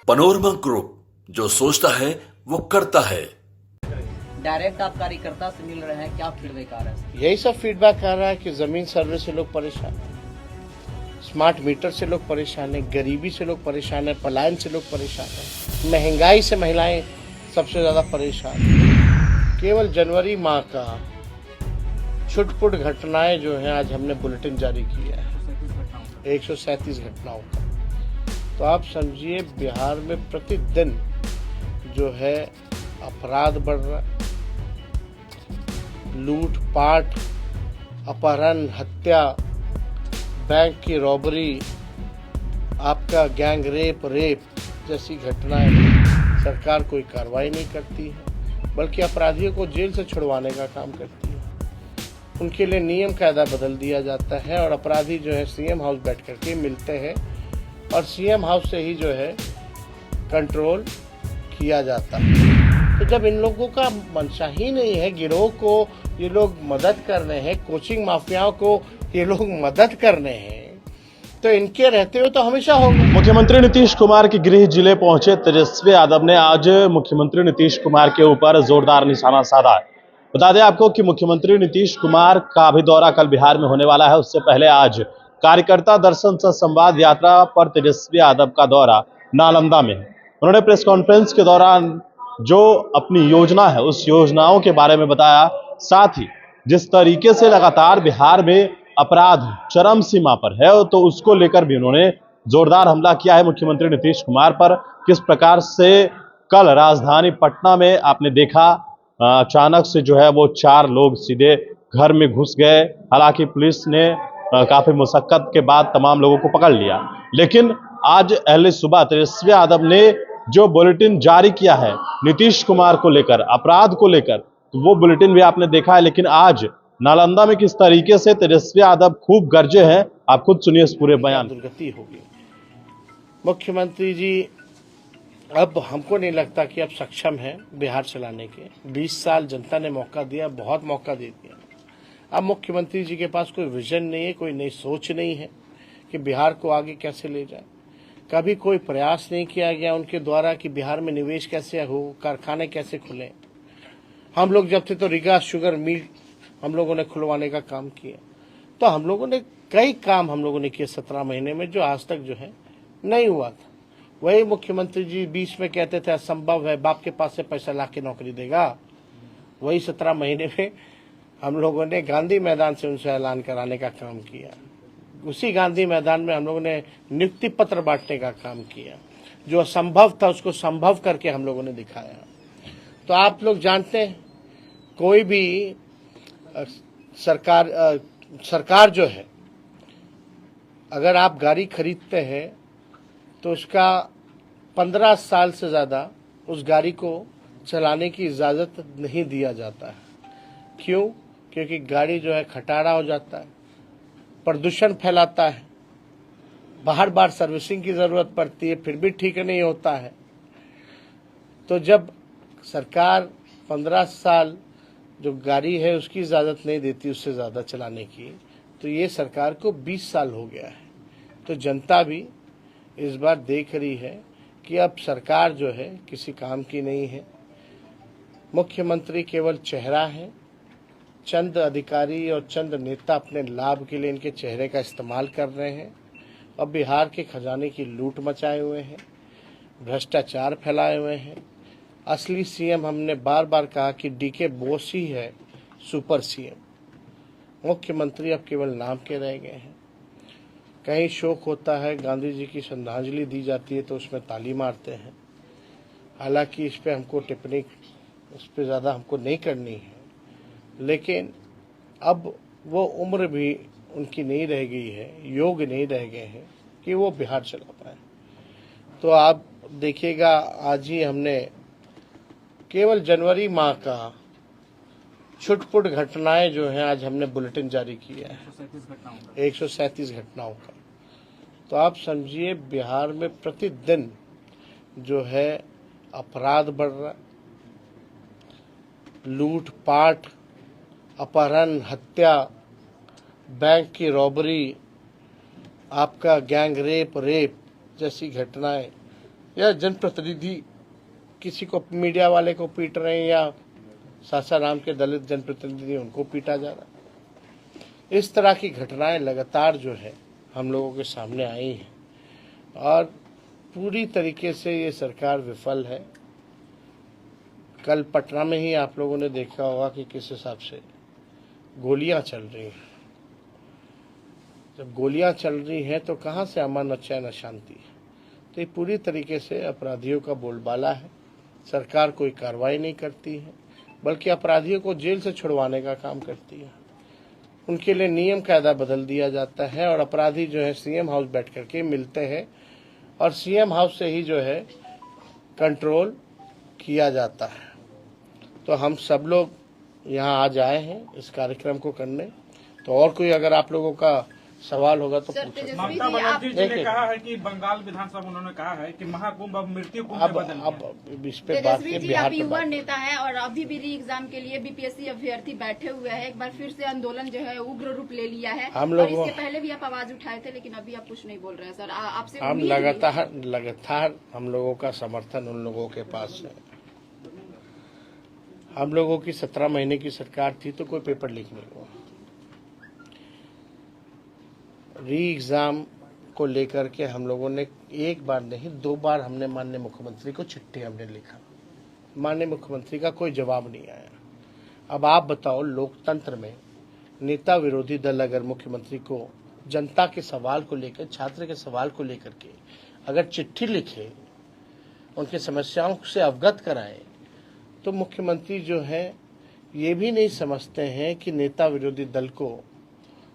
Panorama group, जो सोचता है वो करता है। डायरेक्ट आप कार्यकर्ता से मिल रहे हैं, क्या फीडबैक आ रहा है? यही सब फीडबैक आ रहा है कि ज़मीन सर्वे से लोग परेशान हैं, स्मार्ट मीटर से लोग परेशान हैं, गरीबी से लोग परेशान हैं, पलायन से लोग परेशान हैं, महंगाई से महिलाएं सबसे ज़्यादा परेशान हैं। केवल जनवरी माह का छुटपुट घटनाएं जो हैं आज हमने बुलेटिन जारी किया है 137 घटनाओं का। तो आप समझिए बिहार में प्रतिदिन जो है अपराध बढ़ रहा है, लूट पाट, अपहरण, हत्या, बैंक की रॉबरी, आपका गैंग रेप जैसी घटनाएं सरकार कोई कार्रवाई नहीं करती है, बल्कि अपराधियों को जेल से छुड़वाने का काम करती है। उनके लिए नियम कायदा बदल दिया जाता है और अपराधी जो है सीएम हाउस बैठ करके मिलते हैं और सीएम हाउस से ही जो है कंट्रोल किया जाता है। तो जब इन लोगों का मंशा ही नहीं है, गिरोह को ये लोग मदद कर रहे हैं, कोचिंग माफियाओं को ये लोग मदद कर रहे हैं, तो इनके रहते हुए तो हमेशा होगा। मुख्यमंत्री नीतीश कुमार के गृह जिले पहुंचे तेजस्वी यादव ने आज मुख्यमंत्री नीतीश कुमार के ऊपर जोरदार निशाना साधा। बता दें आपको कि मुख्यमंत्री नीतीश कुमार का भी दौरा कल बिहार में होने वाला है। उससे पहले आज कार्यकर्ता दर्शन सह संवाद यात्रा पर तेजस्वी यादव का दौरा नालंदा में है। उन्होंने प्रेस कॉन्फ्रेंस के दौरान जो अपनी योजना है उस योजनाओं के बारे में बताया। साथ ही जिस तरीके से लगातार बिहार में अपराध चरम सीमा पर है तो उसको लेकर भी उन्होंने जोरदार हमला किया है मुख्यमंत्री नीतीश कुमार पर। किस प्रकार से कल राजधानी पटना में आपने देखा अचानक से जो है वो 4 लोग सीधे घर में घुस गए। हालांकि पुलिस ने काफी मुशक्कत के बाद तमाम लोगों को पकड़ लिया, लेकिन आज अहले सुबह तेजस्वी यादव ने जो बुलेटिन जारी किया है नीतीश कुमार को लेकर, अपराध को लेकर, तो वो बुलेटिन भी आपने देखा है। लेकिन आज नालंदा में किस तरीके से तेजस्वी यादव खूब गरजे हैं, आप खुद सुनिए इस पूरे बयान। दुर्गति होगी। मुख्यमंत्री जी अब हमको नहीं लगता कि अब सक्षम है बिहार चलाने के। 20 साल जनता ने मौका दिया, बहुत मौका दे दिया। अब मुख्यमंत्री जी के पास कोई विजन नहीं है, कोई नई सोच नहीं है कि बिहार को आगे कैसे ले जाए। कभी कोई प्रयास नहीं किया गया उनके द्वारा कि बिहार में निवेश कैसे हो, कारखाने कैसे खुले। हम लोग जब थे तो रीगा शुगर मिल हम लोगों ने खुलवाने का काम किया। तो हम लोगों ने कई काम हम लोगों ने किए 17 महीने में, जो आज तक जो है नहीं हुआ था। वही मुख्यमंत्री जी बीच में कहते थे असंभव है, बाप के पास से पैसा ला के नौकरी देगा। वही 17 महीने में हम लोगों ने गांधी मैदान से उनसे ऐलान कराने का काम किया। उसी गांधी मैदान में हम लोगों ने नियुक्ति पत्र बांटने का काम किया। जो असंभव था उसको संभव करके हम लोगों ने दिखाया। तो आप लोग जानते हैं कोई भी सरकार जो है, अगर आप गाड़ी खरीदते हैं तो उसका 15 साल से ज़्यादा उस गाड़ी को चलाने की इजाज़त नहीं दिया जाता है। क्यों? क्योंकि गाड़ी जो है खटारा हो जाता है, प्रदूषण फैलाता है, बार बार सर्विसिंग की ज़रूरत पड़ती है, फिर भी ठीक नहीं होता है। तो जब सरकार 15 साल जो गाड़ी है उसकी इजाज़त नहीं देती उससे ज़्यादा चलाने की, तो ये सरकार को 20 साल हो गया है। तो जनता भी इस बार देख रही है कि अब सरकार जो है किसी काम की नहीं है। मुख्यमंत्री केवल चेहरा है। चंद अधिकारी और चंद नेता अपने लाभ के लिए इनके चेहरे का इस्तेमाल कर रहे हैं और बिहार के खजाने की लूट मचाए हुए हैं, भ्रष्टाचार फैलाए हुए हैं। असली सीएम हमने बार बार कहा कि डीके बोस ही है सुपर सीएम। मुख्यमंत्री अब केवल नाम के रह गए हैं। कहीं शोक होता है, गांधी जी की श्रद्धांजलि दी जाती है तो उसमें ताली मारते हैं। हालांकि इस पे हमको टिप्पणी उस पर ज़्यादा हमको नहीं करनी है, लेकिन अब वो उम्र भी उनकी नहीं रह गई है, योग नहीं रह गए हैं कि वो बिहार चला पाए। तो आप देखिएगा आज ही हमने केवल जनवरी माह का छुटपुट घटनाएं जो हैं आज हमने बुलेटिन जारी किया है 137 घटनाओं का। तो आप समझिए बिहार में प्रतिदिन जो है अपराध बढ़ रहा है, लूट पाट, अपहरण, हत्या, बैंक की रॉबरी, आपका गैंग रेप जैसी घटनाएं या जनप्रतिनिधि किसी को मीडिया वाले को पीट रहे हैं या सासाराम के दलित जनप्रतिनिधि उनको पीटा जा रहा है। इस तरह की घटनाएं लगातार जो है हम लोगों के सामने आई हैं और पूरी तरीके से ये सरकार विफल है। कल पटना में ही आप लोगों ने देखा होगा कि किस हिसाब से गोलियां चल रही हैं। जब गोलियां चल रही हैं तो कहां से अमन और चैन शांति है। तो ये पूरी तरीके से अपराधियों का बोलबाला है। सरकार कोई कार्रवाई नहीं करती है बल्कि अपराधियों को जेल से छुड़वाने का काम करती है। उनके लिए नियम कायदा बदल दिया जाता है और अपराधी जो है सीएम हाउस बैठ करके मिलते हैं और सीएम हाउस से ही जो है कंट्रोल किया जाता है। तो हम सब लोग यहाँ आज आए हैं इस कार्यक्रम को करने। तो और कोई अगर आप लोगों का सवाल होगा तो पूछो। ममता बनर्जी जी ने कहा है कि बंगाल विधानसभा उन्होंने कहा है कि महाकुंभ अब मृत्यु कुंभ में बदल गया। अब इस पे बात की बिहार आप पे युवा बात। नेता है और अभी भी री एग्जाम के लिए बीपीएससी अभ्यर्थी बैठे हुए हैं। एक बार फिर से आंदोलन जो है उग्र रूप ले लिया है। हम और लोग इसके पहले भी आप आवाज उठाए थे लेकिन अभी आप कुछ नहीं बोल रहे हैं सर। आपसे हम उम्मीद भी है। लगातार हम लोगों का समर्थन उन लोगों के पास है। हम लोगों की 17 महीने की सरकार थी तो कोई पेपर लीक नहीं हुआ। री एग्जाम को लेकर के हम लोगों ने एक बार नहीं 2 बार हमने माननीय मुख्यमंत्री को चिट्ठी हमने लिखा। माननीय मुख्यमंत्री का कोई जवाब नहीं आया। अब आप बताओ, लोकतंत्र में नेता विरोधी दल अगर मुख्यमंत्री को जनता के सवाल को लेकर, छात्र के सवाल को लेकर के अगर चिट्ठी लिखे, उनकी समस्याओं से अवगत कराए, तो मुख्यमंत्री जो है ये भी नहीं समझते हैं कि नेता विरोधी दल को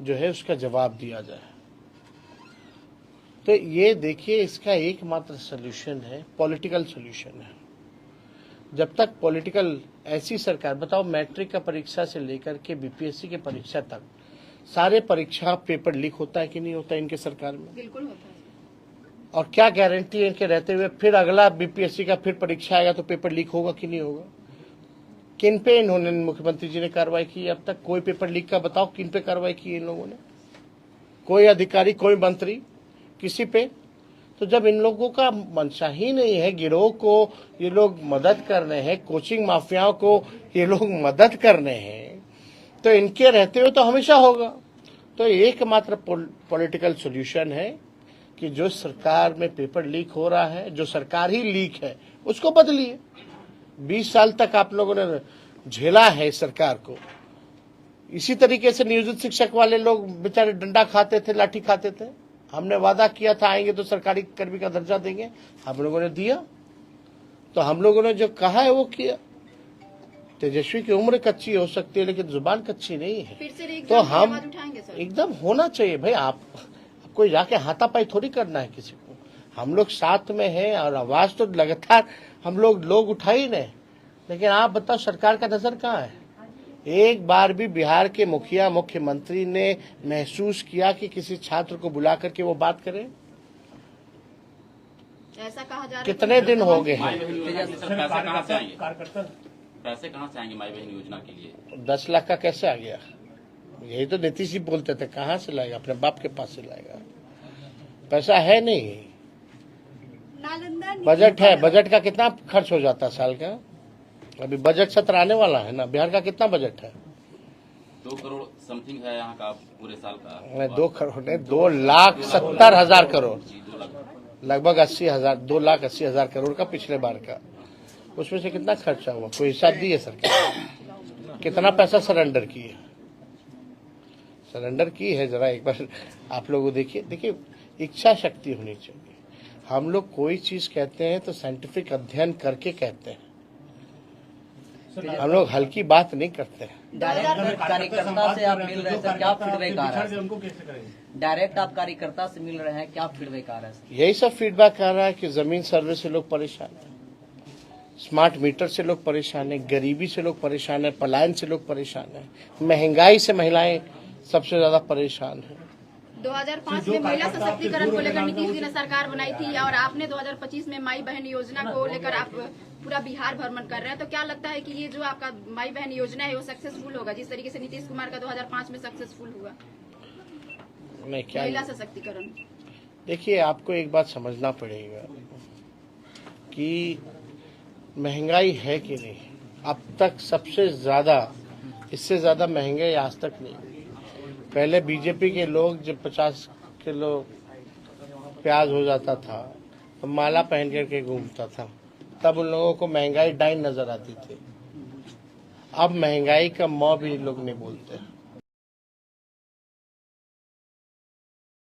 जो है उसका जवाब दिया जाए। तो ये देखिए, इसका एकमात्र सलूशन है पॉलिटिकल सलूशन है। जब तक पॉलिटिकल ऐसी सरकार, बताओ मैट्रिक का परीक्षा से लेकर के बीपीएससी के परीक्षा तक सारे परीक्षा पेपर लीक होता है कि नहीं होता इनके सरकार में? बिल्कुल होता है। और क्या गारंटी है इनके रहते हुए फिर अगला बीपीएससी का फिर परीक्षा आएगा तो पेपर लीक होगा कि नहीं होगा? किन पे इन्होंने, मुख्यमंत्री जी ने कार्रवाई की अब तक? कोई पेपर लीक का बताओ किन पे कार्रवाई की इन लोगों ने? कोई अधिकारी, कोई मंत्री, किसी पे? तो जब इन लोगों का मंशा ही नहीं है, गिरोह को ये लोग मदद कर रहे हैं, कोचिंग माफियाओं को ये लोग मदद कर रहे हैं, तो इनके रहते हुए तो हमेशा होगा। तो एकमात्र पॉलिटिकल सॉल्यूशन है कि जो सरकार में पेपर लीक हो रहा है, जो सरकार ही लीक है, उसको बदलिए। 20 साल तक आप लोगों ने झेला है इस सरकार को। इसी तरीके से नियोजित शिक्षक वाले लोग बेचारे डंडा खाते थे, लाठी खाते थे। हमने वादा किया था आएंगे तो सरकारी कर्मी का दर्जा देंगे, हम लोगों ने दिया। तो हम लोगों ने जो कहा है वो किया। तेजस्वी की उम्र कच्ची हो सकती है लेकिन जुबान कच्ची नहीं है। फिर से तो हम उठाएंगे सर। एकदम होना चाहिए भाई। आपको जाके हाथापाई थोड़ी करना है किसी को। हम लोग साथ में हैं और आवाज तो लगातार हम लोग उठा ही रहे। लेकिन आप बताओ सरकार का नजर कहाँ है? एक बार भी बिहार के मुखिया, मुख्यमंत्री ने महसूस किया कि किसी छात्र को बुला करके वो बात करें? ऐसा कहा जा रहा है। कितने दिन हो गए माई हैं? बहन योजना से सर पैसे कहाँ से आएंगे? पैसे कहाँ से आएंगे माई बहन योजना के लिए? 10 लाख का कैसे आ गया? यही तो नीतीश जी बोलते थे, कहाँ से लाएगा? अपने बाप के पास से लाएगा। पैसा है नहीं। बजट है, बजट का कितना खर्च हो जाता है साल का? अभी बजट सत्र आने वाला है ना। बिहार का कितना बजट है? 2 करोड़ समथिंग है यहाँ का पूरे साल का। 2 करोड़ नहीं, 2,70,000 करोड़, जी 2 लाख। लगभग 80,000, 2,80,000 करोड़ का पिछले बार का। उसमें से कितना खर्चा हुआ? कोई हिसाब दी है सरकार? कितना पैसा सरेंडर की है? सरेंडर की है जरा एक बार आप लोग देखिए। इच्छा शक्ति होनी चाहिए। हम लोग कोई चीज कहते हैं तो साइंटिफिक अध्ययन करके कहते हैं। हम लोग हल्की बात नहीं करते हैं। डायरेक्ट कार्यकर्ता से आप मिल रहे हैं सर, क्या फीडबैक आ रहा है? डायरेक्ट आप कार्यकर्ता से मिल रहे हैं, क्या फीडबैक आ रहा है? यही सब फीडबैक आ रहा है कि जमीन सर्वे से लोग परेशान हैं, स्मार्ट मीटर से लोग परेशान हैं, गरीबी से लोग परेशान हैं, पलायन से लोग परेशान हैं, महंगाई से महिलाएं सबसे ज्यादा परेशान हैं। 2005 में महिला सशक्तिकरण को लेकर नीतीश जी ने सरकार बनाई थी और आपने 2025 में माई बहन योजना को लेकर आप पूरा बिहार भ्रमण कर रहे हैं। तो क्या लगता है कि ये जो आपका माई बहन योजना है वो सक्सेसफुल होगा जिस तरीके से नीतीश कुमार का 2005 में सक्सेसफुल हुआ मैं क्या, महिला सशक्तिकरण? देखिए आपको एक बात समझना पड़ेगा कि महंगाई है कि नहीं। अब तक सबसे ज़्यादा, इससे ज़्यादा महंगाई आज तक नहीं हुई। पहले बीजेपी के लोग जब 50 किलो प्याज हो जाता था तो माला पहन करके घूमता था, तब उन लोगों को महंगाई डाइन नजर आती थी। अब महंगाई का मौ भी लोग नहीं बोलते।